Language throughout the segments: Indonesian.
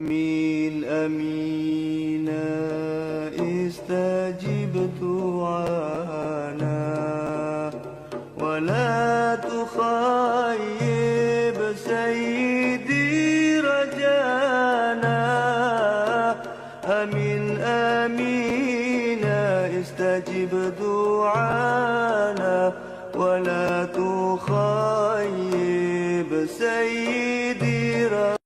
آمين آمين استجب دعانا ولا تخيب سيدي رجانا آمين آمين استجب دعانا ولا تخيب سيدي رجانا.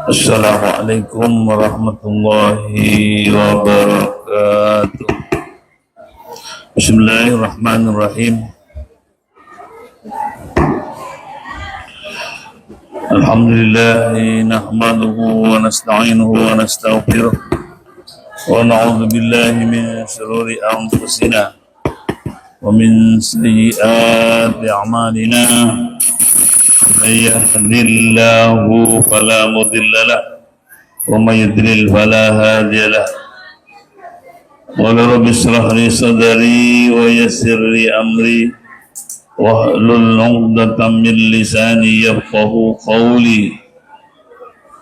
Assalamualaikum warahmatullahi wabarakatuh. Bismillahirrahmanirrahim. Alhamdulillah nahmaduhu wa nasta'inuhu wa nastaghfiruh wa na'udzu billahi min shururi anfusina wa min sayyiati a'malina. من يهد الله فلا مضل له ومن يضلل فلا هادي له رب اشرح لي صدري ويسر لي امري واحلل عقدة من لساني يفقهوا قولي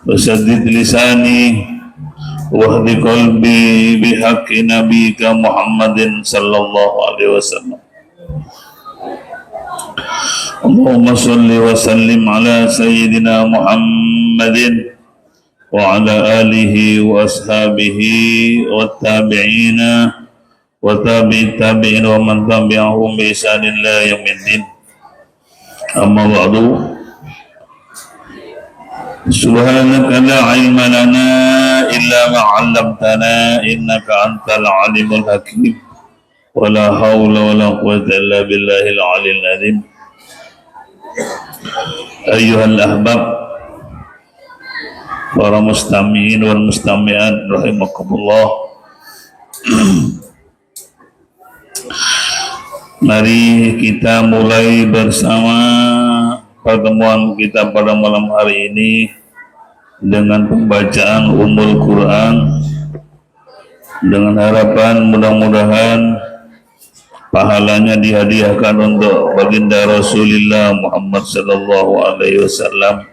وسدد لساني واهد قلبي بحق نبيك محمد صلى الله عليه وسلم. Allahumma salli wa sallim ala sayyidina Muhammadin wa ala alihi wa ashabihi wa tabi'ina wa tabi'it tabi'in wa man tabi'ahum bi ihsanin ila yaumiddin. Amma ba'du. Subhanaka la ilma lana illa ma 'allamtana innaka antal alimul hakim. Wa la hawla wa la quwwata illa billahil 'aliyyil 'azim. Ayyuhal ahbab, para mustami'in wal mustami'at rahimakumullah. Mari kita mulai bersama pertemuan kita pada malam hari ini dengan pembacaan Ummul Quran, dengan harapan mudah-mudahan pahalanya dihadiahkan untuk baginda Rasulullah Muhammad sallallahu alaihi wasallam,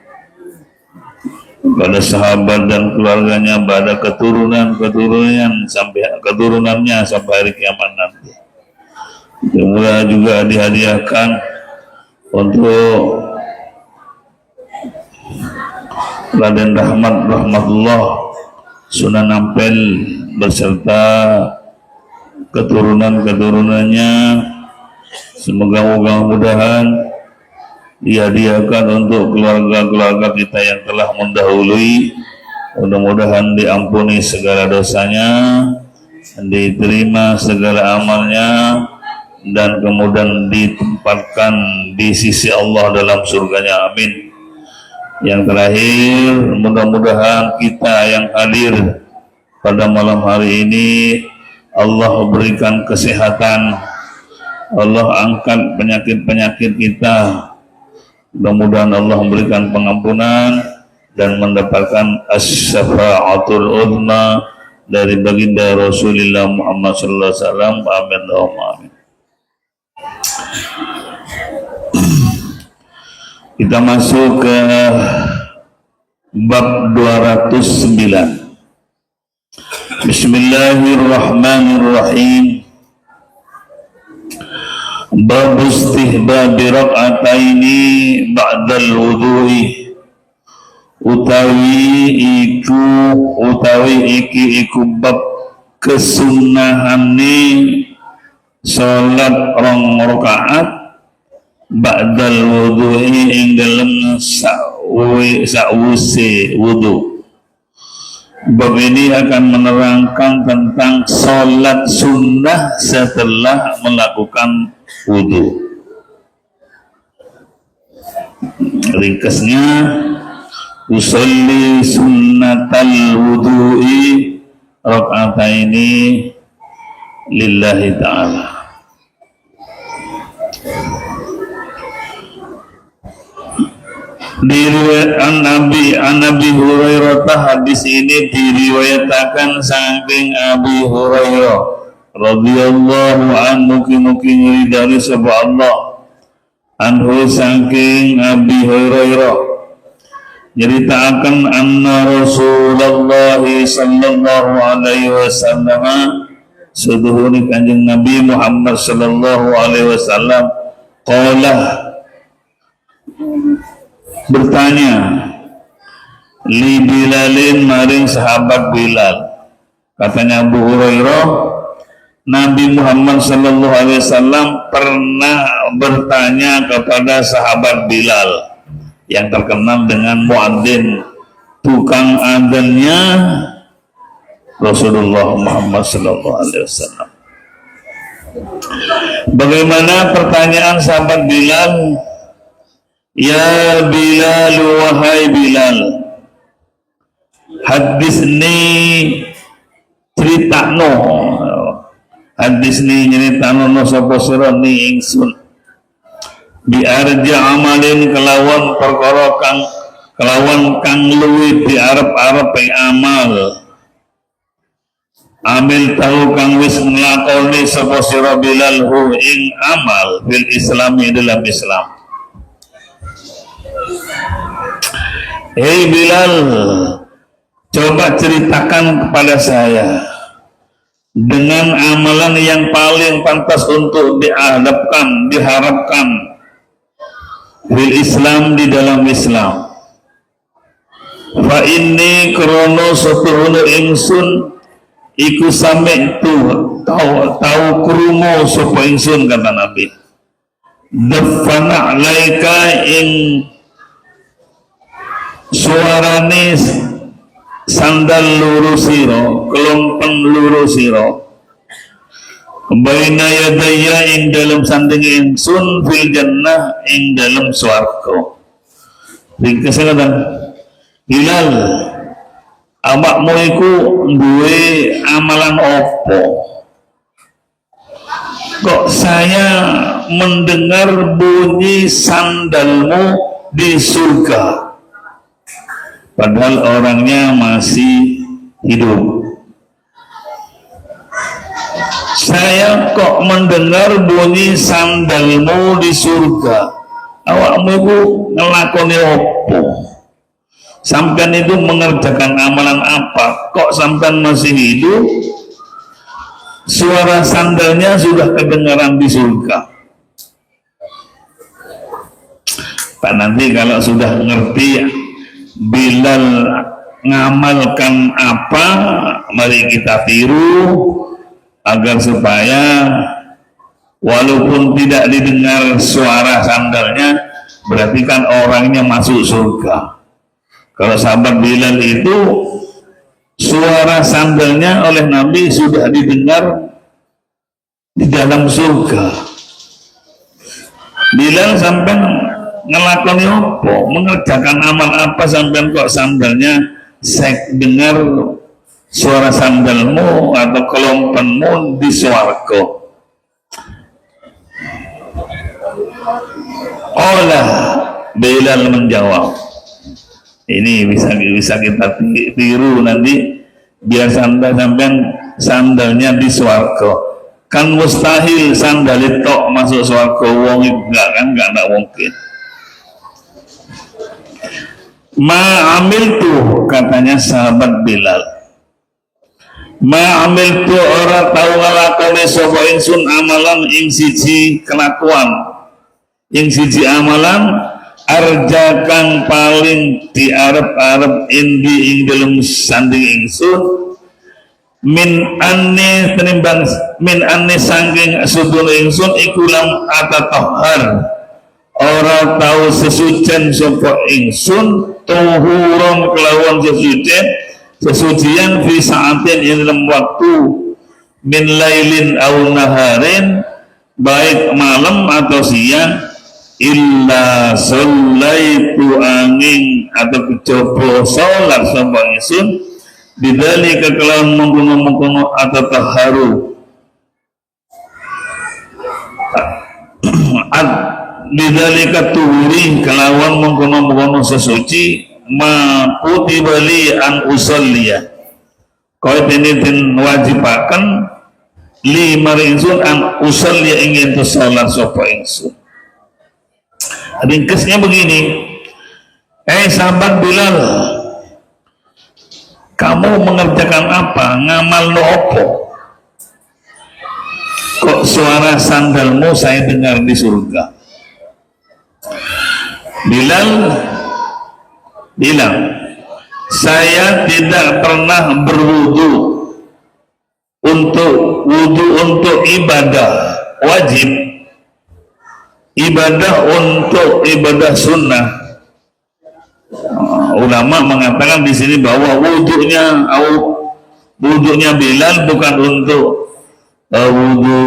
pada sahabat dan keluarganya, pada keturunannya sampai hari kiamat nanti. Semoga juga dihadiahkan untuk Raden Rahmatullah Sunan Ampel beserta keturunannya. Semoga mudah-mudahan dihadiahkan untuk keluarga-keluarga kita yang telah mendahului. Mudah-mudahan diampuni segala dosanya, diterima segala amalnya, dan kemudian ditempatkan di sisi Allah dalam surganya. Amin. Yang terakhir, mudah-mudahan kita yang hadir pada malam hari ini Allah berikan kesehatan, Allah angkat penyakit-penyakit kita. Mudah-mudahan Allah memberikan pengampunan dan mendapatkan as-syafa'atul uzma dari baginda Rasulullah Muhammad sallallahu alaihi wasallam. Amin. Amin. Kita masuk ke bab 209. Bismillahirrahmanirrahim. Bab istihbab rak'ataini ba'dal wudhu'i. Utawi iki bab kesunnahane salat rong rakaat ba'dal wudu'i ing dalem sa'wuse wudu. Bab ini akan menerangkan tentang sholat sunnah setelah melakukan wudu. Ringkasnya, usolli sunnatal wudu'i raka'ataini lillahi ta'ala. Diriwayatkan Nabi Hurairah, hadis ini diriwayatkan saking Abi Hurairah radhiyallahu anhu, mugi dari sebab Allah anhu saking Abi Hurairah nyeritakan anna Rasulullah sallallahu alaihi wasallam, seduhune Kanjeng Nabi Muhammad sallallahu alaihi wasallam qala bertanya li Bilalin maring sahabat Bilal. Katanya Abu Hurairah, Nabi Muhammad sallallahu alaihi wasallam pernah bertanya kepada sahabat Bilal yang terkenal dengan muadzin, tukang adzannya Rasulullah Muhammad sallallahu alaihi wasallam. Bagaimana pertanyaan sahabat Bilal? Ya Bilal, wahai Bilal, hadisni critakno, hadisni nyeritano no sapa sira ni ingsun bi arja amalin kelawan perkara kang luwih diarep-arep amal. Amil tahu kang wis nglakoni sapa sira Bilal hu ing amal bil Islami dalam Islam. Hei Bilal, coba ceritakan kepada saya dengan amalan yang paling pantas untuk diharapkan bil Islam di dalam Islam. Fa inni krono satuhuna ingsun iku sami tu tahu krungu sapa ingsun, kata Nabi. Dafana alaika ing suarane sandal luru siro, kelompeng luru siro, baina yadaya ing dalam sanding ingsun fil jannah ing dalam swarga. Ringkasnya kata Bilal, awakmu iku duwe amalan opo? Kok saya mendengar bunyi sandalmu di surga, padahal orangnya masih hidup. Saya kok mendengar bunyi sandalmu di surga. Awakmu itu ngelakoni opo? Sampean itu mengerjakan amalan apa? Kok sampean masih hidup? Suara sandalnya sudah kedengaran di surga. Pak, nanti kalau sudah ngerti Bilal ngamalkan apa, mari kita tiru agar supaya walaupun tidak didengar suara sandalnya, berarti kan orangnya masuk surga. Kalau sahabat Bilal itu suara sandalnya oleh Nabi sudah didengar di dalam surga. Bilal sampai ngelakoni apa? Mengerjakan amal apa sampai kok sandalnya saya dengar suara sandalmu atau kelompenmu di swarga. Allah Bilal menjawab, ini bisa kita tiru nanti biar sampean sandalnya di swarga. Kan mustahil sandal itu masuk swarga, wong enggak mungkin. Ma amiltu, katanya sahabat Bilal, ma amiltu ora tau nglakoni sapa ingsun amalan ing siji kelakuan, ing siji amalan arja kang paling diarep-arep indi ing dalem sanding ingsun min anni saking sudul ingsun iku lam atatahhar ora tahu sesucian sapa ingsun tuhuron kelawan sesucian fi saatin ing dalam waktu min lailin aw naharin baik malam atau siang illa sallaitu angin atau kecoba salat sapa ingsun bidzalika kelawan mengkono-mengkono atau taharu bidzalika tuhuri kelawan mengkono-mengkono sesuci ma kutibali an usalliya kau ini den wajibaken li maringsun an usalliya ingin tu salat sapa ingsun. Ringkasnya begini, sahabat Bilal, kamu mengerjakan apa? Ngamal no opo? Kok suara sandalmu saya dengar di surga? Bilal bilang, saya tidak pernah berwudu untuk ibadah wajib, ibadah untuk ibadah sunnah. Ulama mengatakan di sini bahwa wudunya Bilal bukan untuk wudu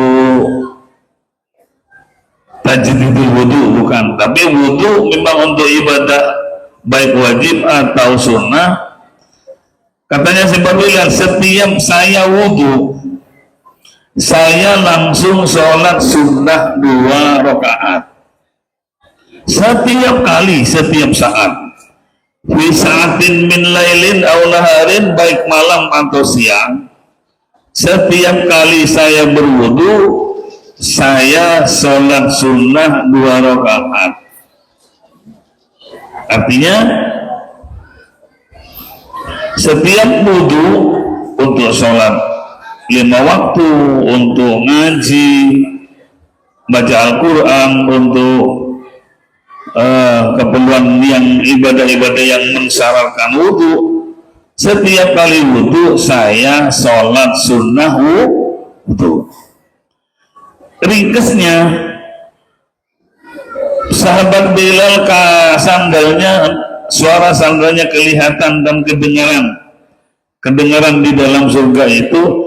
tajdidul wudu, bukan, tapi wudu memang untuk ibadah baik wajib atau sunnah. Katanya sebab Bilal, setiap saya wudu saya langsung sholat sunnah 2 rakaat setiap kali, setiap saat. Fi sa'atin min lailin aw naharin, baik malam atau siang, setiap kali saya berwudu saya sholat sunnah 2 rakaat. Artinya setiap wudu untuk sholat 5 waktu, untuk ngaji, baca Al-Quran, untuk keperluan yang ibadah-ibadah yang mensyaratkan wudu, setiap kali wudu saya sholat sunnah wudu. Ringkasnya, sahabat Bilal suara sandalnya kelihatan dan kedengaran di dalam surga itu.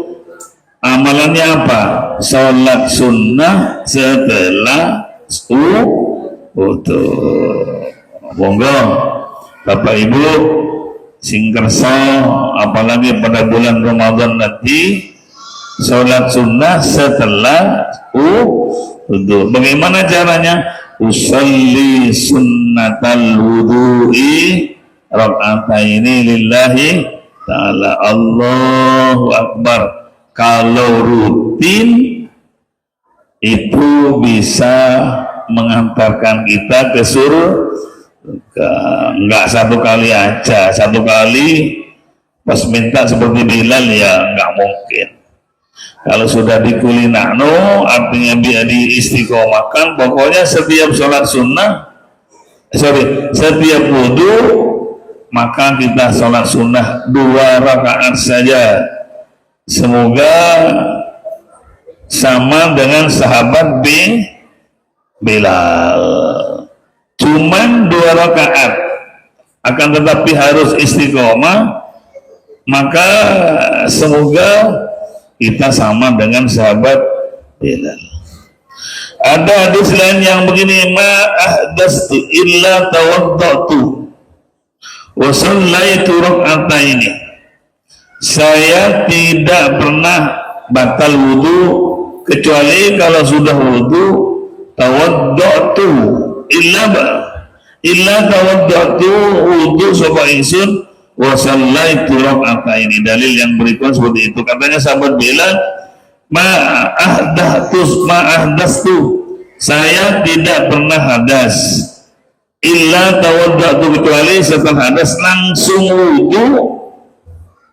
Amalannya apa? Sholat sunnah setelah wudu. Monggo Bapak Ibu sing kersa, apalagi pada bulan Ramadan nanti, sholat sunnah setelah wudu. Bagaimana caranya? Usalli sunnatal wudu'i raka'ataini lillahi ta'ala. Allahu Akbar. Kalau rutin itu bisa mengantarkan kita ke surga. Enggak satu kali aja, satu kali pas minta seperti Bilal ya enggak mungkin. Kalau sudah dikulinakno, artinya dia diistiqomahkan, pokoknya setiap sholat sunnah, setiap wudu, maka kita sholat sunnah 2 rakaat saja. Semoga sama dengan sahabat Bilal, cuman 2 rakaat, akan tetapi harus istiqomah. Maka semoga kita sama dengan sahabat Bilal. Ada hadis lain yang begini, ma ahdastu illa tawaddatu wa shallaitu rak'ataini. Saya tidak pernah batal wudu kecuali kalau sudah wudu tawaddatu illa tawaddatu wudu sapa ingsun wa shallaitu rak'ataini. Dalil yang berikut seperti itu. Katanya sahabat Bilal, ma ahdastu, saya tidak pernah hadas, illa tawaddatu, kecuali setelah hadas langsung wudu.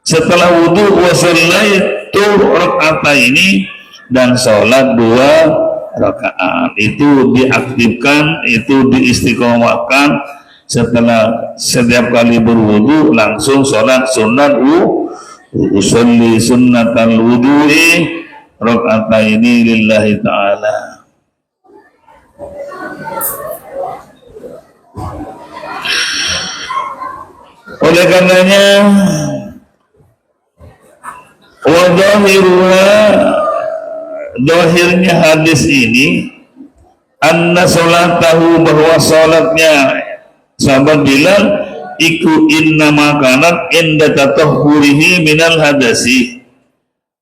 Setelah wudu wa shallaitu rak'ataini, dan sholat 2 rakaat. Itu diaktifkan, itu diistiqomahkan. Setelah setiap kali berwudu langsung sholat sunat usolli sunnatal wudu'i rak'ataini lillahi ta'ala. Oleh karenanya dohirnya hadis ini anna salatahu, bahwa salatnya sahabat Bilal iku innama kanat inda tatahhurihi minal hadasi.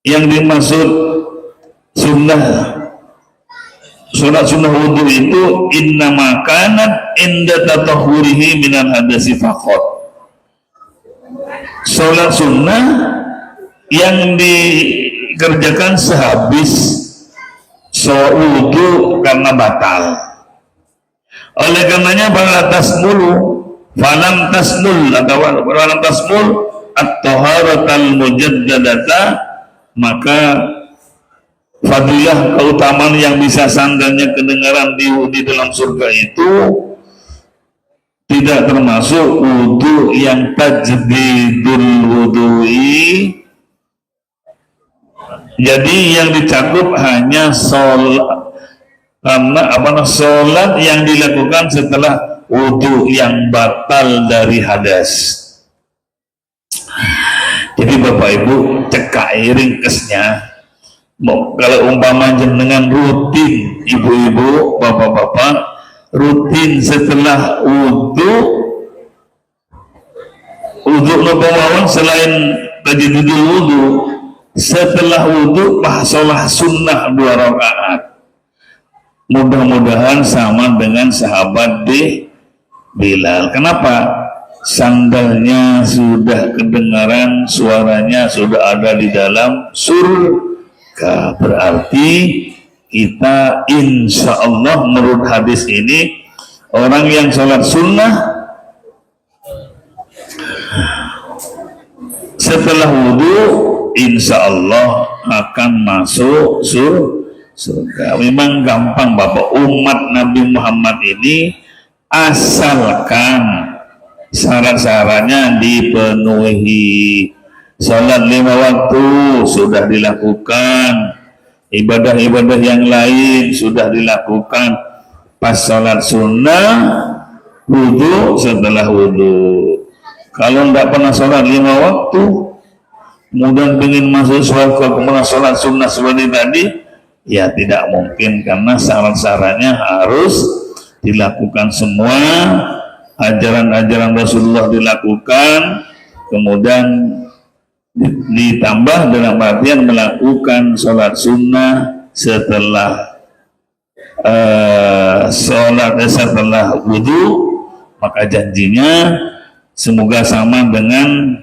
Yang dimaksud sholat sunnah wudhu itu innama kanat inda tatahhurihi minal hadasi faqat. Sholat sunnah yang dikerjakan sehabis sholat wudhu karena batal. Oleh karenanya falam tasmul at-taharatal mujaddadata, maka fadilah keutamaan yang bisa sandarnya kedengaran di dalam surga itu tidak termasuk wudhu yang tajdidul wudhu'i. Jadi yang dicakup hanya sholat yang dilakukan setelah wudhu yang batal dari hadas. Jadi Bapak Ibu cekai ringkesnya, kalau umpama jenengan rutin, ibu-ibu, bapak-bapak rutin setelah wudhu nopo selain tajdidul wudhu, setelah wudhu sholat sunnah 2 rakaat, mudah-mudahan sama dengan sahabat Bilal. Kenapa? Sandalnya sudah kedengaran, suaranya sudah ada di dalam surga. Berarti kita insya Allah menurut hadis ini, orang yang sholat sunnah setelah wudhu insya Allah akan masuk surga. Memang gampang Bapak, umat Nabi Muhammad ini asalkan syarat-syaratnya dipenuhi. Sholat 5 waktu sudah dilakukan, ibadah-ibadah yang lain sudah dilakukan. Pas sholat sunnah, wudhu setelah wudhu. Kalau tidak pernah sholat 5 waktu, kemudian ingin masuk kemudian sholat sunnah seperti tadi, ya tidak mungkin, karena syarat-syaratnya harus dilakukan semua. Ajaran-ajaran Rasulullah dilakukan, kemudian ditambah dalam artian melakukan sholat sunnah setelah setelah wudhu. Maka janjinya semoga sama dengan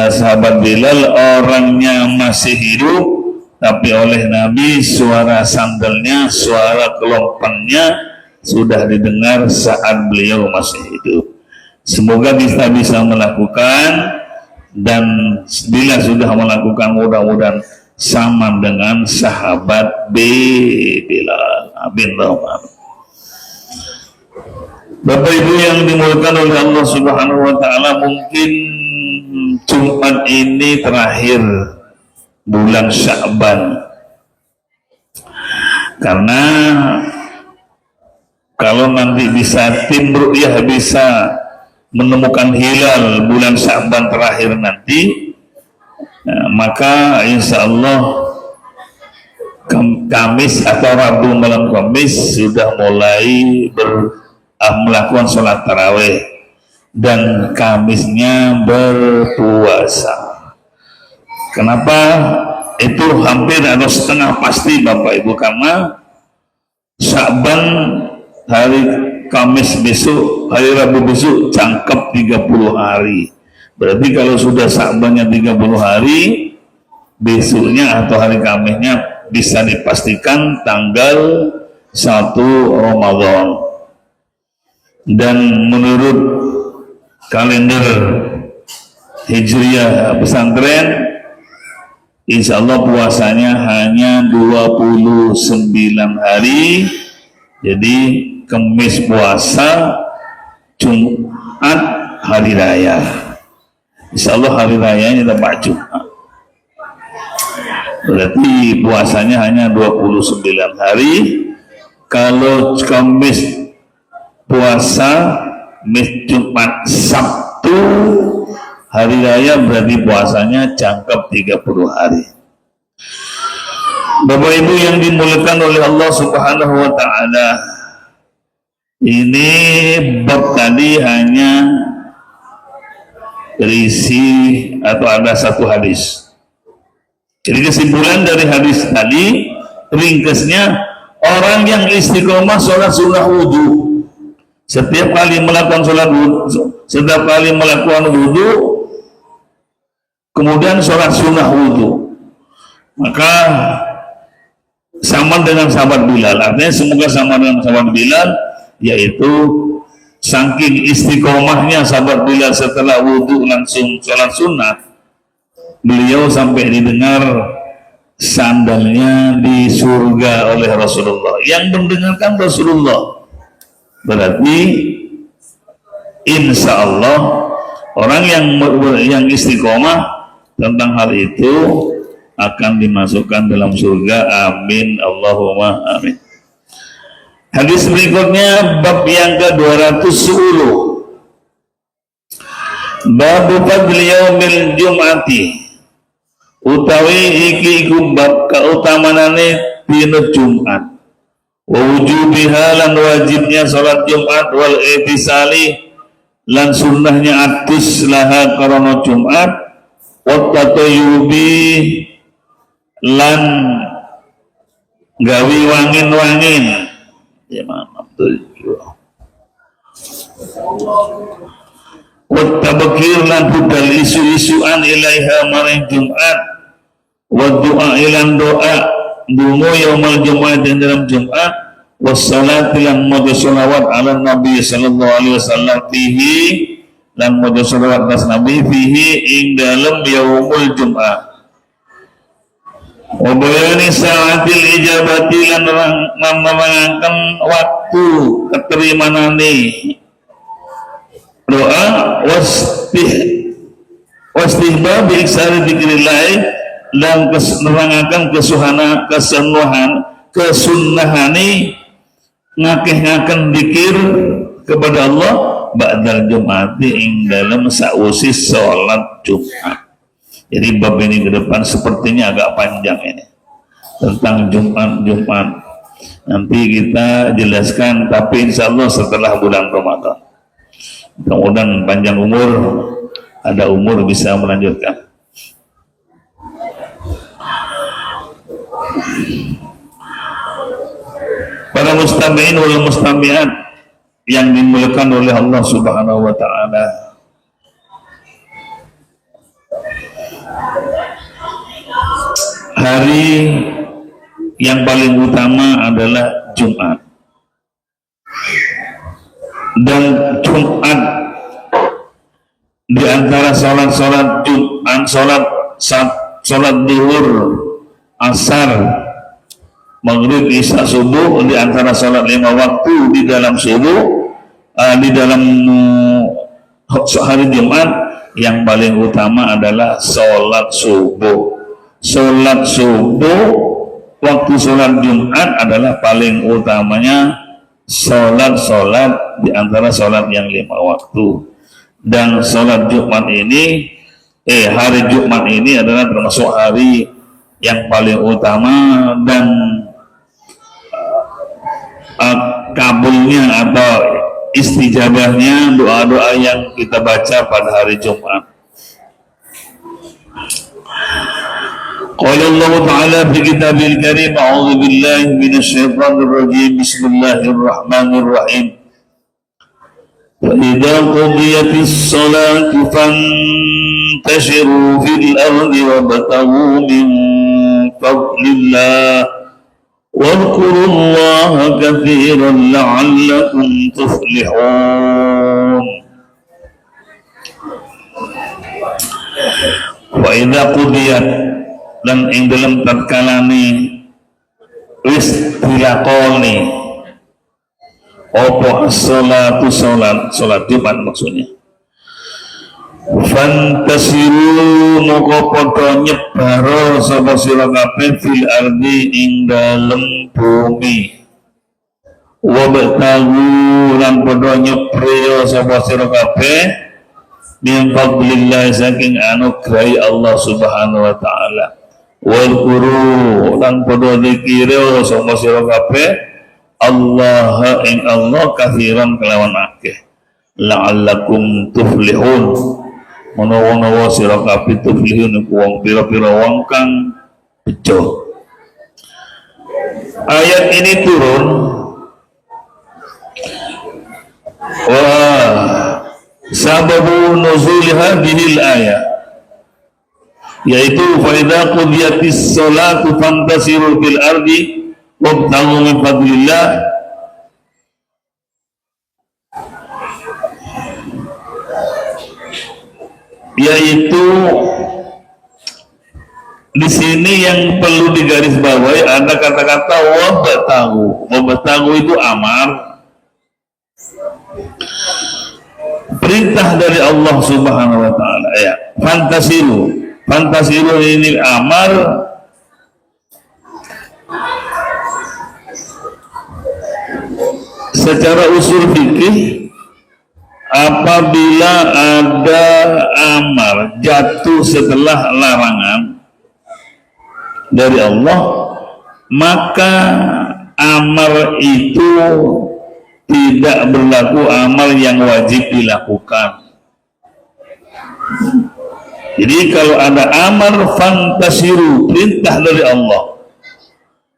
sahabat Bilal, orangnya masih hidup, tapi oleh Nabi suara sandalnya, suara kelompannya sudah didengar saat beliau masih hidup. Semoga kita bisa melakukan, dan bila sudah melakukan mudah-mudahan sama dengan sahabat Bilal bin Rabah. Bapak Ibu yang dimuliakan oleh Allah Subhanahu wa taala, mungkin Jumat ini terakhir bulan Sya'ban, karena kalau nanti bisa tim ru'yah bisa menemukan hilal bulan Sya'ban terakhir nanti, maka insya Allah Kamis atau Rabu malam Kamis sudah mulai melakukan sholat tarawih, dan Kamisnya berpuasa. Kenapa? Itu hampir atau setengah pasti Bapak Ibu, karena Sya'ban hari Kamis besok, hari Rabu besok cangkep 30 hari. Berarti kalau sudah Sya'bannya 30 hari, besoknya atau hari Kamisnya bisa dipastikan tanggal 1 Ramadan. Dan menurut kalender Hijriyah pesantren, insya Allah puasanya hanya 29 hari. Jadi Kamis puasa, Jumat hari raya. Insya Allah hari rayanya tepat Jumat. Berarti puasanya hanya 29 hari. Kalau Kamis puasa, Jumat, Sabtu hari raya berarti puasanya jangkep 30 hari. Bapak Ibu yang dimuliakan oleh Allah Subhanahu wa taala, ini bab tadi hanya berisi atau ada satu hadis. Jadi kesimpulan dari hadis tadi, ringkasnya, orang yang istiqomah sholat sunnah wudhu, setiap kali melakukan wudhu, kemudian sholat sunnah wudhu, maka sama dengan sahabat Bilal. Artinya semoga sama dengan sahabat Bilal, yaitu saking istiqomahnya sahabat Bilal setelah wudhu langsung sholat sunnah, beliau sampai didengar sandalnya di surga oleh Rasulullah. Yang mendengarkan Rasulullah, berarti insya Allah orang yang istiqomah tentang hal itu akan dimasukkan dalam surga. Amin, Allahumma amin. Hadis berikutnya, bab yang ke-210, bab fadli yaumil jum'ati, utawi iki iku bab kautamanane dina Jumat, wa wujubiha lan wajibnya salat Jumat, wal itisali lan sunnahnya atus laha karana Jumat, wa tatayubi lan gawi wangin-wangin. Ya betul. Wa tabkir lan budal isu-isuan ilaiha maring Jumat, wa doa ilan doa dungo yaumal Jumat dalam Jumat, wassalat lan maca shalawat ala Nabi sallallahu alaihi wasallam fihi lan maca shalawat atas Nabi fihi ing dalam yaumul Jumat, wa bayani sa'atil ijabati lan menerangkan waktu keterimanane doa, wastihbab iksari dzikrillah dan menerangkan kesunnahani ngakeh-ngaken dzikir kepada Allah ba'dal Jum'ati ing dalam sausi salat Jumat. Jadi bab ini ke depan sepertinya agak panjang ini tentang Jumat. Nanti kita jelaskan, tapi insya Allah setelah bulan Ramadan. Mudah-mudahan panjang umur, ada umur bisa melanjutkan. Para mustami'in wal mustami'at yang dimuliakan oleh Allah Subhanahu wa taala, hari yang paling utama adalah Jumat. Dan Jumat di antara sholat Jumat, sholat duhur, asar, maghrib, isya, subuh, di antara sholat 5 waktu di dalam subuh, di dalam hari Jumat yang paling utama adalah sholat subuh. Sholat subuh, waktu sholat Jumat adalah paling utamanya sholat di antara sholat yang 5 waktu. Dan sholat Jumat ini, hari Jumat ini adalah termasuk hari yang paling utama dan kabulnya atau istijabahnya doa-doa yang kita baca pada hari Jumat. Qala Allah Ta'ala fi kitabil karim, a'udzu billahi minasyaitonir rajim, bismillahirrahmanirrahim. Wa idza qudiyatis salatu fantashiru fil ardi wabtaghu min fadlillah wadhkurullaha katsiran la'allakum tuflihun. Wa idza qudiyat dan ing dalam tatkalane wis dilakoni apa as-salatu salat Jumat maksudnya, fantasiru moko padha nyebar sapa sira kabeh fil ardi ing dalem bumi, wabtagu lan padha nyebar sapa sira kabeh min fadlillah saking anugerah Allah Subhanahu wa taala. Wal guru lan padha zikire sapa sira kabeh Allah ing Allah katsiran kelawan akeh la'allakum tuflihun menawa sira kabeh tuflihun wong pira-pira wong kang bejo. Ayat ini turun sababu nuzul hadhil ayat yaitu fa idza qudiyatis sholatu fantasiru fil ardi wabtaghu min fadlillah yaitu di sini yang perlu digarisbawahi ada kata-kata wabtaghu. Wabtaghu itu amar, perintah dari Allah Subhanahu wa taala. Ya, fantasiru. Fantasiru ini amar, secara usul fikih apabila ada amar jatuh setelah larangan dari Allah, maka amar itu tidak berlaku amar yang wajib dilakukan. Jadi kalau ada amar fantasiru, perintah dari Allah,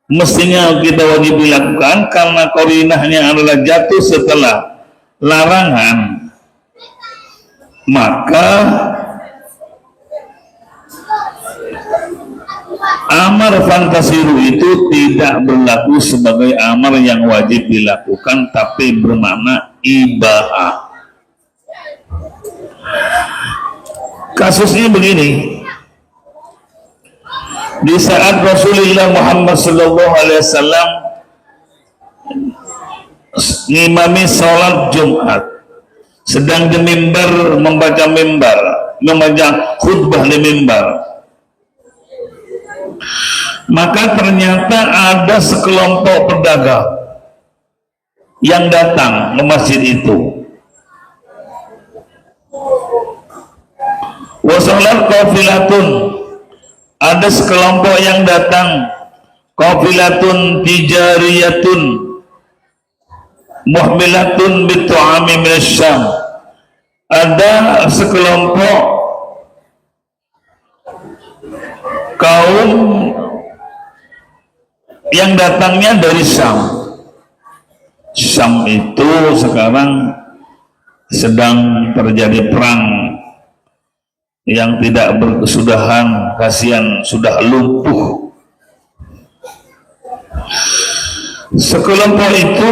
mestinya kita wajib dilakukan karena qarinahnya adalah jatuh setelah larangan. Maka amar fantasiru itu tidak berlaku sebagai amar yang wajib dilakukan, tapi bermakna ibahah. Kasusnya begini, di saat Rasulullah Muhammad SAW ngimami sholat Jumat, sedang di mimbar membaca khutbah di mimbar, maka ternyata ada sekelompok pedagang yang datang ke masjid itu. Wasolat qafilatun, ada sekelompok yang datang, qafilatun tijariyatun muhmilatun bitu'ami minasyam, ada sekelompok kaum yang datangnya dari Syam. Syam itu sekarang sedang terjadi perang yang tidak berkesudahan, kasihan sudah lumpuh. Sekelompok itu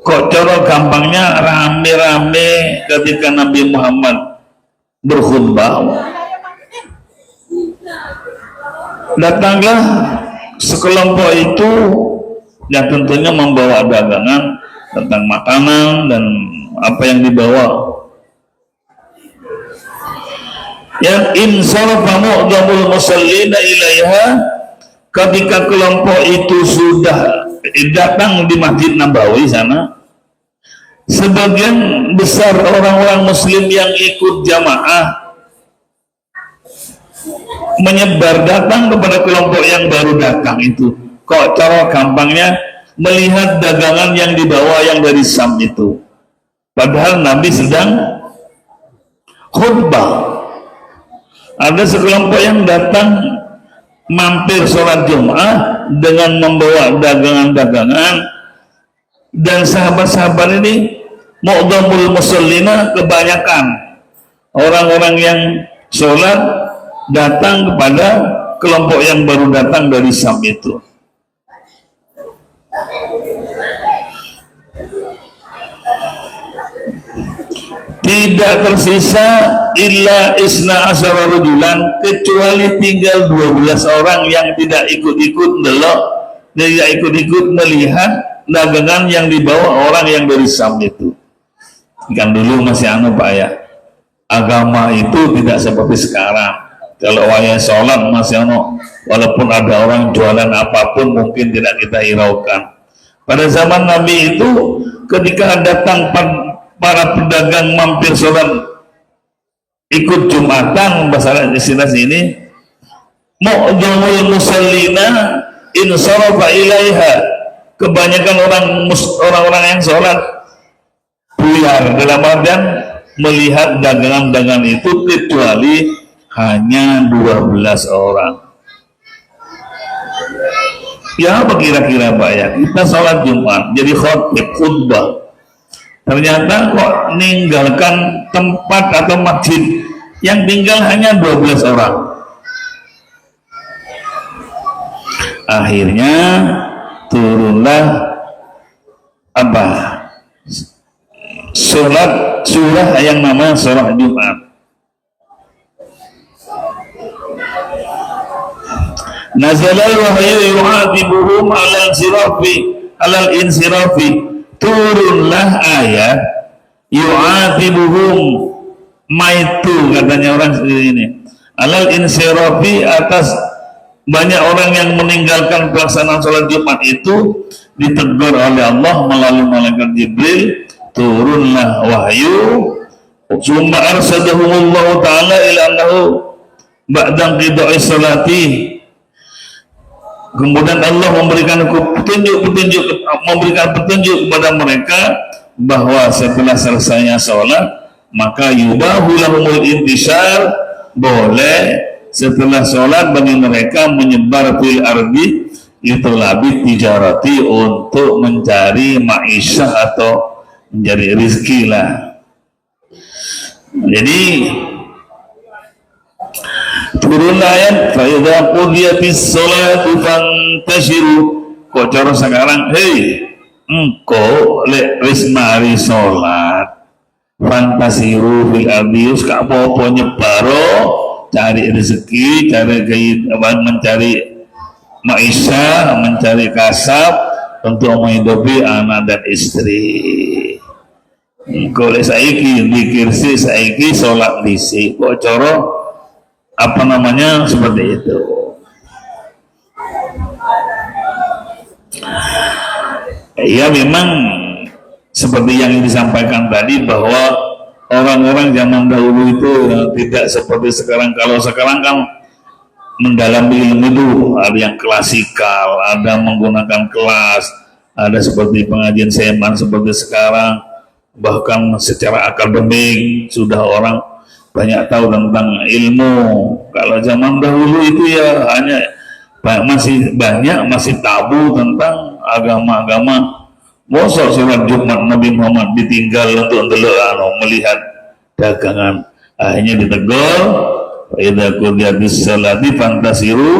kok cara gampangnya rame-rame ketika Nabi Muhammad berkhutbah, datanglah sekelompok itu yang tentunya membawa dagangan tentang makanan dan apa yang dibawa. Yang insarafa mu'dhamul musallina ilaiha, ketika kelompok itu sudah datang di Masjid Nabawi sana, sebagian besar orang-orang muslim yang ikut jamaah menyebar datang kepada kelompok yang baru datang itu. Kok cara gampangnya melihat dagangan yang dibawa yang dari Syam itu, padahal Nabi sedang khutbah. Ada sekelompok yang datang mampir sholat Jumat dengan membawa dagangan-dagangan, dan sahabat-sahabat ini mu'dhamul musallina, kebanyakan orang-orang yang sholat datang kepada kelompok yang baru datang dari Syam itu. Tidak tersisa illa isna asyara rajulan, kecuali tinggal 12 orang yang tidak ikut-ikut delok, tidak ikut-ikut melihat dagangan yang dibawa orang yang dari Syam itu. Kan dulu masih Pak ya, agama itu tidak seperti sekarang. Kalau wayah sholat masih walaupun ada orang jualan apapun mungkin tidak kita hiraukan. Pada zaman Nabi itu ketika datang para pedagang mampir sholat ikut Jumatan, bahasa istilah ini, mu'dhamul musallina insarafa ilaiha, kebanyakan orang-orang yang sholat buyar, dalam artian melihat dagangan-dagangan itu, kecuali hanya 12 orang. Ya apa kira-kira Pak ya, kita sholat Jumat jadi khutbah, ternyata kok meninggalkan tempat atau masjid yang tinggal hanya 12 orang. Akhirnya turunlah apa, surah yang namanya surah Jumat. Nazalal wahyu yu'atibuhum alal insirafi, turunlah ayat yu'atibuhum, maitu katanya orang sendiri ini, alal insirafi, atas banyak orang yang meninggalkan pelaksanaan sholat Jumat itu ditegur oleh Allah melalui malaikat Jibril. Turunlah wahyu, summa arsadahumullahu ta'ala ila annahu ba'dan qidai sholati, kemudian Allah memberikan petunjuk kepada mereka bahwa setelah selesainya sholat maka yubahu lahumul intisar, boleh setelah sholat bagi mereka menyebar fil ardi itu labit tijarati, untuk mencari ma'isyah atau mencari rizki lah. Jadi turun ayat fa idza qudiyatis sholatu fantashiru, kok cara sekarang hei engko lek wis mari sholat fantasiru fil ardi, ka apa nyebaro cari rezeki, cari kehidupan, mencari maisha, mencari kasab untuk menghidupi anak dan istri. Kalau saiki dikir si saiki sholat disi, kok coro apa namanya seperti itu. Ya memang seperti yang disampaikan tadi bahwa orang-orang zaman dahulu itu tidak seperti sekarang. Kalau sekarang kan mendalami ilmu itu ada yang klasikal, ada menggunakan kelas, ada seperti pengajian seman seperti sekarang, bahkan secara akademik sudah orang banyak tahu tentang ilmu. Kalau zaman dahulu itu ya hanya masih tabu tentang agama-agama. Mosok sholat Jumat Nabi Muhammad ditinggal untuk melihat dagangan. Akhirnya ditegur, idza qudiyatis sholati fantasiru,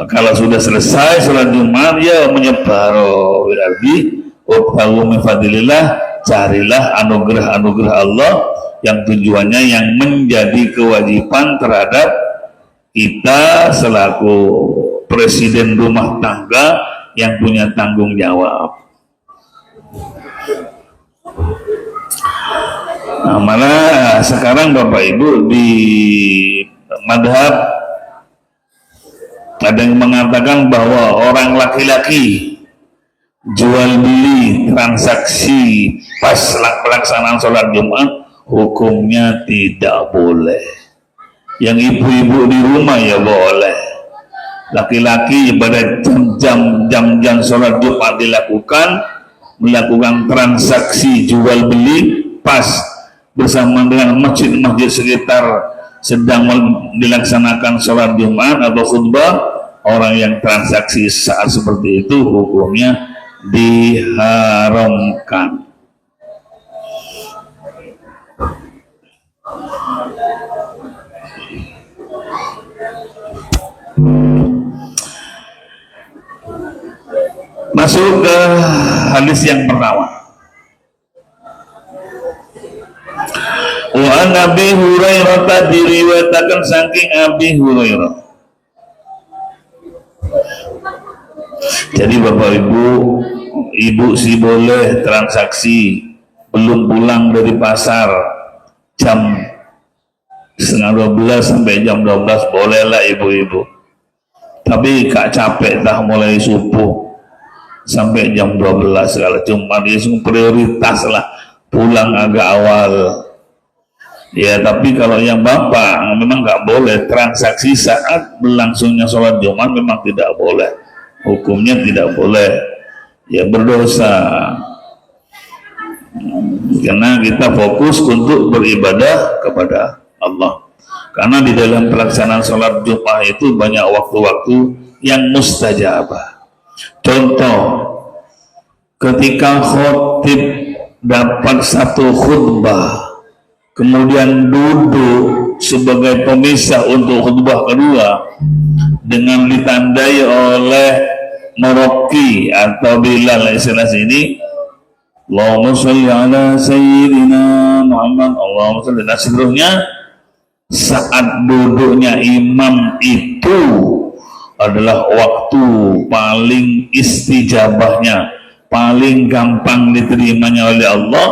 kalau sudah selesai sholat Jumat ya menyebar berarti wabtaghu min fadlillah, carilah anugerah-anugerah Allah yang tujuannya yang menjadi kewajiban terhadap kita selaku presiden rumah tangga yang punya tanggung jawab. Nah, malah sekarang Bapak Ibu di madhab ada yang mengatakan bahwa orang laki-laki jual beli transaksi pas pelaksanaan sholat Jumat hukumnya tidak boleh. Yang ibu-ibu di rumah ya boleh. Laki-laki pada jam-jam sholat Jumat melakukan transaksi jual beli pas bersama dengan masjid-masjid sekitar sedang dilaksanakan sholat Jumat atau khutbah, orang yang transaksi saat seperti itu hukumnya diharamkan. Masuk ke hadis yang pertama. Wa Nabi Hurairah, diriwayatkan saking Abi Hurairah. Jadi Bapak Ibu sih boleh transaksi belum pulang dari pasar jam 11:30 sampai jam 12 bolehlah ibu-ibu. Tapi kak capek dah mulai subuh sampai jam 12. Kalau Jumat itu prioritas lah, pulang agak awal. Ya, tapi kalau yang bapak memang nggak boleh transaksi saat berlangsungnya sholat Jumat, memang tidak boleh. Hukumnya tidak boleh. Ya, berdosa. Karena kita fokus untuk beribadah kepada Allah. Karena di dalam pelaksanaan sholat Jumat itu banyak waktu-waktu yang mustajabah. Contoh, ketika khotib dapat satu khutbah, kemudian duduk sebagai pemisah untuk khutbah kedua dengan ditandai oleh Meroki atau Bilal, istilah sini, Allahumma sholli ala sayyidina Muhammad, Allahumma sholli, dan seluruhnya. Saat duduknya imam itu adalah waktu paling istijabahnya, paling gampang diterimanya oleh Allah.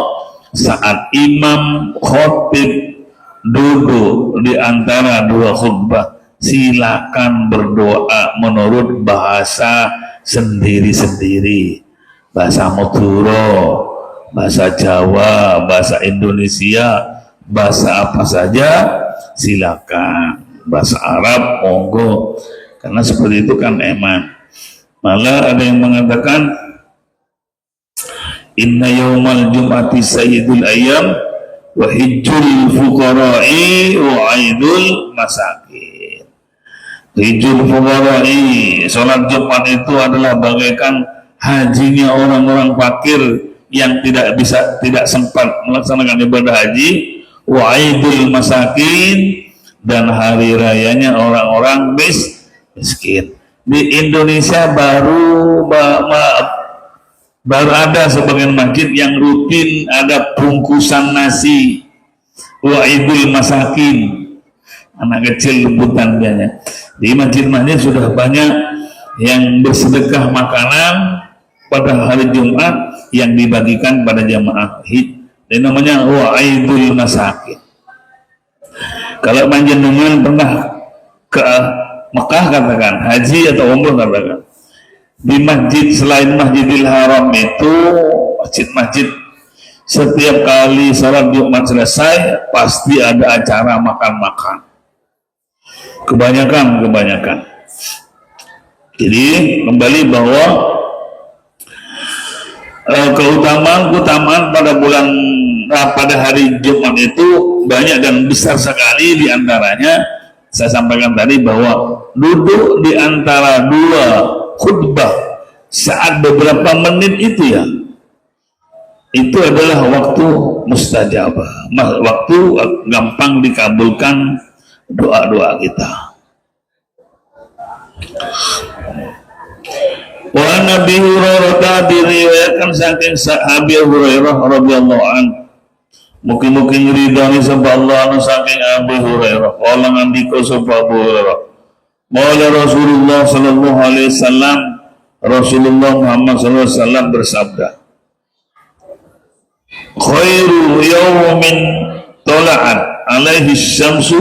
Saat imam khotib duduk di antara dua khutbah, silakan berdoa menurut bahasa sendiri-sendiri, bahasa Madura, bahasa Jawa, bahasa Indonesia, bahasa apa saja silakan. Bahasa Arab monggo, karena seperti itu kan eman. Malah ada yang mengatakan inna yaumal jum'ati sayyidul ayyam wa hijjul fuqara'i wa aidul masakin. Hijjul fuqara'i, sholat Jumat itu adalah bagaikan hajinya orang-orang fakir yang tidak sempat melaksanakan ibadah haji, wa aidul masakin, dan hari rayanya orang-orang miskin. Di Indonesia baru ada sebagian masjid yang rutin ada bungkusan nasi wa aidul masakin, anak kecil lembutan biasanya. Di masjid-masjid sudah banyak yang bersedekah makanan pada hari Jumat yang dibagikan pada jamaah hid. Dan namanya wa aidul masakin. Kalau panjenengan pernah ke Mekah, katakan haji atau umroh, katakan di masjid selain Masjidil Haram itu, masjid-masjid setiap kali sholat Jumat selesai pasti ada acara makan-makan. Kebanyakan. Jadi kembali bahwa keutamaan pada hari Jumat itu banyak dan besar sekali. Di antaranya saya sampaikan tadi bahwa duduk di antara dua khutbah saat beberapa menit itu ya, itu adalah waktu mustajabah, waktu gampang dikabulkan doa-doa kita. Wa Nabi Hurairah diriwayatkan saking Abi Hurairah radhiyallahu anhu, mungkin ridhani sapa Allah saking Abu Hurairah, qala ngandika sapa Abu Hurairah, qala Rasulullah sallallahu alaihi wasallam, Rasulullah Muhammad sallallahu alaihi wasallam bersabda, khairu yaumin tala'at alaihi syamsu,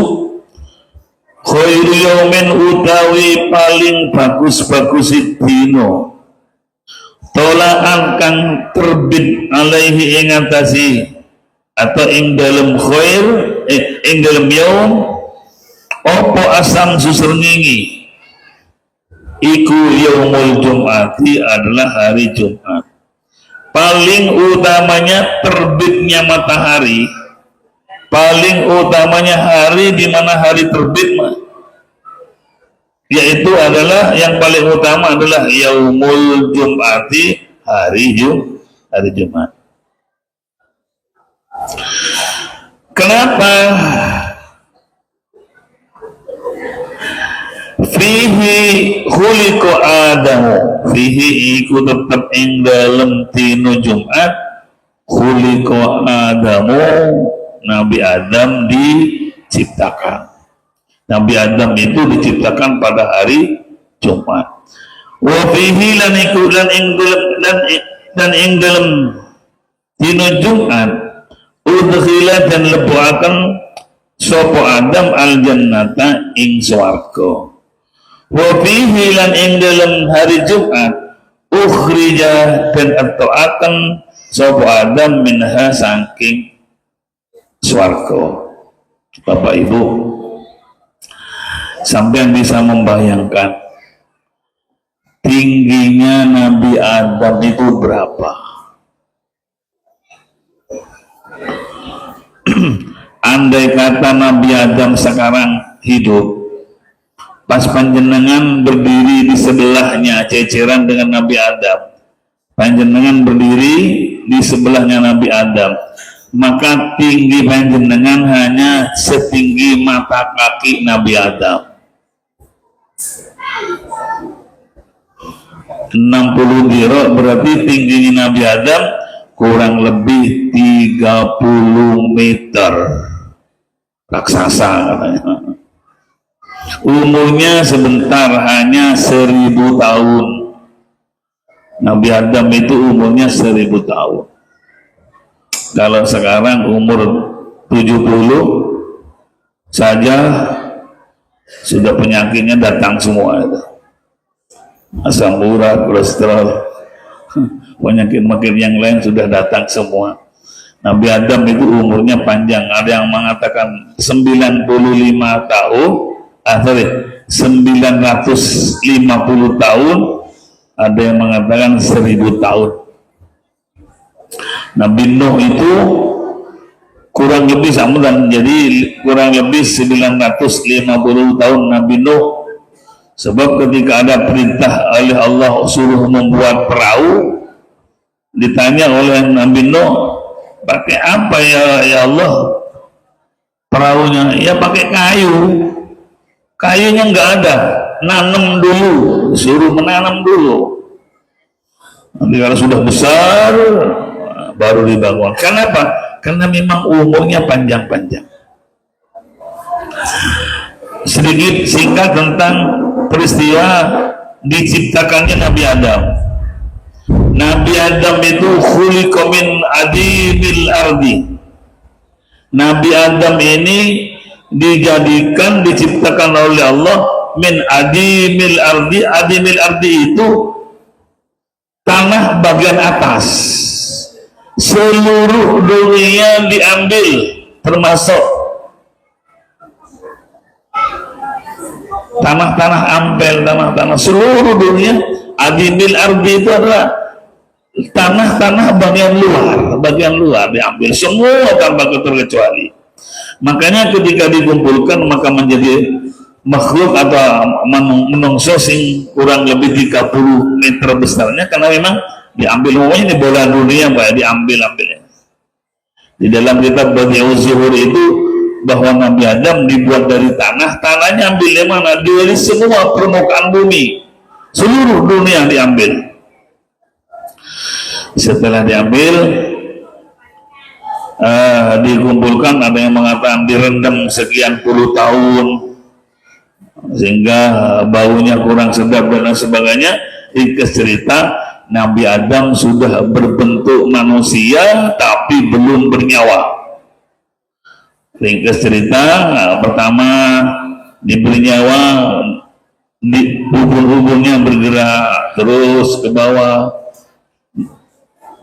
khairu yaumin utawi paling bagus-bagus dino tolaan kang terbit alaihi ing atasi atau ing dalam khair ing dalam yaum opo asam suserngingi iku yaumul jum'ati adalah hari Jumat. Paling utamanya terbitnya matahari, paling utamanya hari di mana hari terbit, yaitu adalah yang paling utama adalah yaumul jum'ati, hari Jumat. Kenapa? Fihi khuliqa Adamu, fihi iku tetap ing dalem dino Jumat khuliqa Adamu, Nabi Adam diciptakan. Nabi Adam itu diciptakan pada hari Jumat. Wa fihi lan iku dan ing dalem dino Jumat udkhila dan lebuaken sapa Adam al jannata ing swarga. Wa fihi lan ing dalem hari Jumat ukhrija dan atoaken sapa Adam minha saking swarga. Bapak Ibu, sampai bisa membayangkan tingginya Nabi Adam itu berapa? Andai kata Nabi Adam sekarang hidup, pas panjenengan berdiri di sebelahnya ceceran dengan Nabi Adam, panjenengan berdiri di sebelahnya Nabi Adam, maka tinggi panjenengan hanya setinggi mata kaki Nabi Adam. 60 dirok berarti tingginya Nabi Adam kurang lebih 30 meter. Raksasa katanya. Umurnya sebentar, hanya 1000 tahun. Nabi Adam itu umurnya 1000 tahun. Kalau sekarang umur 70 saja sudah penyakitnya datang semua itu. Asam urat, kolesterol, penyakit-penyakit yang lain sudah datang semua. Nabi Adam itu umurnya panjang. Ada yang mengatakan 95 tahun, 950 tahun, ada yang mengatakan 1000 tahun. Nabi Nuh itu kurang lebih sama, dan jadi kurang lebih 950 tahun Nabi Nuh. Sebab ketika ada perintah oleh Allah suruh membuat perahu, ditanya oleh Nabi Nuh, pakai apa ya Allah perahunya? Ya pakai kayu. Kayunya nggak ada, nanam dulu, suruh menanam dulu. Nanti kalau sudah besar baru dibangun. Kenapa? Karena memang umurnya panjang-panjang. Sedikit singkat tentang peristiwa diciptakannya Nabi Adam. Nabi Adam itu khuliqa min adimil ardi. Nabi Adam ini diciptakan oleh Allah min adimil ardi. Adimil ardi itu tanah bagian atas. Seluruh dunia diambil, termasuk tanah-tanah ampel, tanah-tanah seluruh dunia. Adimil ardi itu adalah tanah-tanah bagian luar diambil semua tanpa terkecuali. Makanya ketika dikumpulkan maka menjadi makhluk atau menungso sing kurang lebih 30 meter besarnya, karena memang diambil semuanya di bola dunia, Pak, diambil-ambilnya. Di dalam kitab Badi'uz Zuhur itu bahwa Nabi Adam dibuat dari tanah, tanahnya ambil dari mana? Dari semua permukaan bumi, seluruh dunia diambil. Setelah diambil, dikumpulkan, ada yang mengatakan direndam sekian puluh tahun sehingga baunya kurang sedap dan sebagainya. Ringkas cerita, Nabi Adam sudah berbentuk manusia tapi belum bernyawa. Ringkas cerita, pertama diberi nyawa, ubun-ubunnya bergerak terus ke bawah,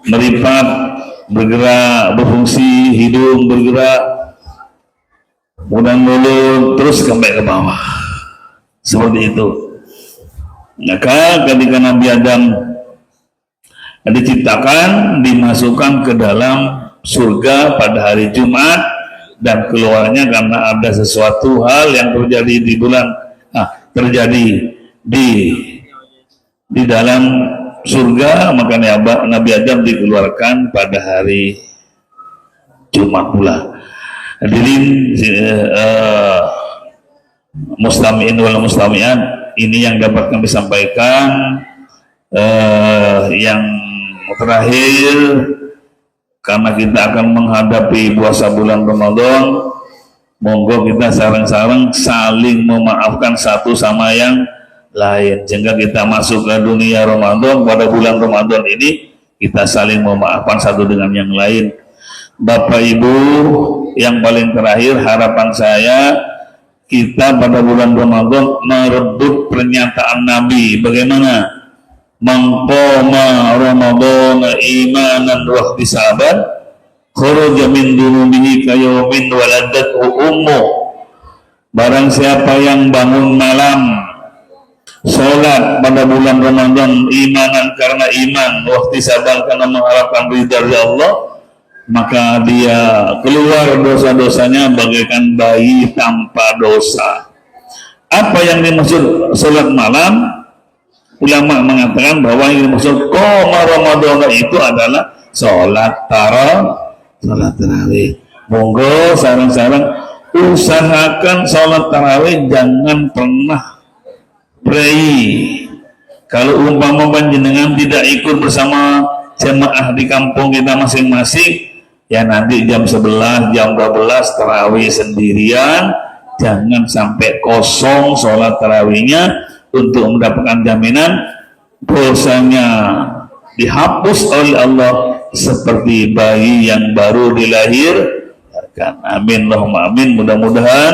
meripat, bergerak, berfungsi, hidung bergerak, mulut terus sampai ke bawah. Seperti itu. Maka ketika Nabi Adam diciptakan, dimasukkan ke dalam surga pada hari Jumat, dan keluarnya karena ada sesuatu hal yang terjadi di terjadi di dalam surga, maka Nabi Adam dikeluarkan pada hari Jumat pula. Hadirin mustami'in wal mustami'at, ini yang dapat kami sampaikan. Yang terakhir, karena kita akan menghadapi puasa bulan Ramadan, monggo kita sareng-sareng saling memaafkan satu sama yang lain, sehingga kita masuk ke dunia Ramadan. Pada bulan Ramadan ini kita saling memaafkan satu dengan yang lain. Bapak Ibu, yang paling terakhir harapan saya, kita pada bulan Ramadan merebut pernyataan Nabi. Bagaimana? man qama ramadhana imanan wa ihtisaban kharaja min dunubihi kayaumin waladathu ummu. Barang siapa yang bangun malam sholat pada bulan Ramadan imanan karena iman, waktu sabar karena mengharapkan ridha dari Allah, maka dia keluar dosa-dosanya bagaikan bayi tanpa dosa. Apa yang dimaksud sholat malam? Ulama mengatakan bahwa yang dimaksud qoma Ramadan itu adalah sholat tarawih. Monggo sarang-sarang usahakan sholat tarawih jangan pernah pray. Kalau umpama panjenengan tidak ikut bersama jemaah di kampung kita masing-masing, ya nanti jam 11, jam 12 tarawih sendirian, jangan sampai kosong sholat tarawihnya untuk mendapatkan jaminan dosanya dihapus oleh Allah seperti bayi yang baru dilahirkan. Amin, Allahumma amin. Mudah-mudahan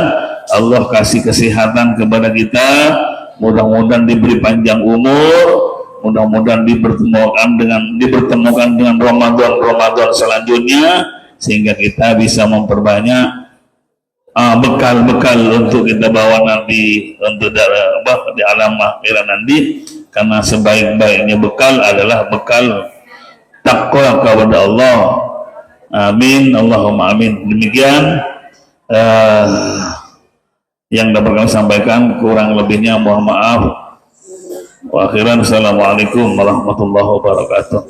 Allah kasih kesehatan kepada kita. Mudah-mudahan diberi panjang umur, mudah-mudahan dipertemukan dengan Ramadan selanjutnya, sehingga kita bisa memperbanyak bekal-bekal untuk kita bawa nanti untuk di alam akhirat nanti, karena sebaik-baiknya bekal adalah bekal takwa kepada Allah. Amin, Allahumma amin. Demikian yang dapat kami sampaikan, kurang lebihnya mohon maaf. Wa akhiran, assalamualaikum warahmatullahi wabarakatuh.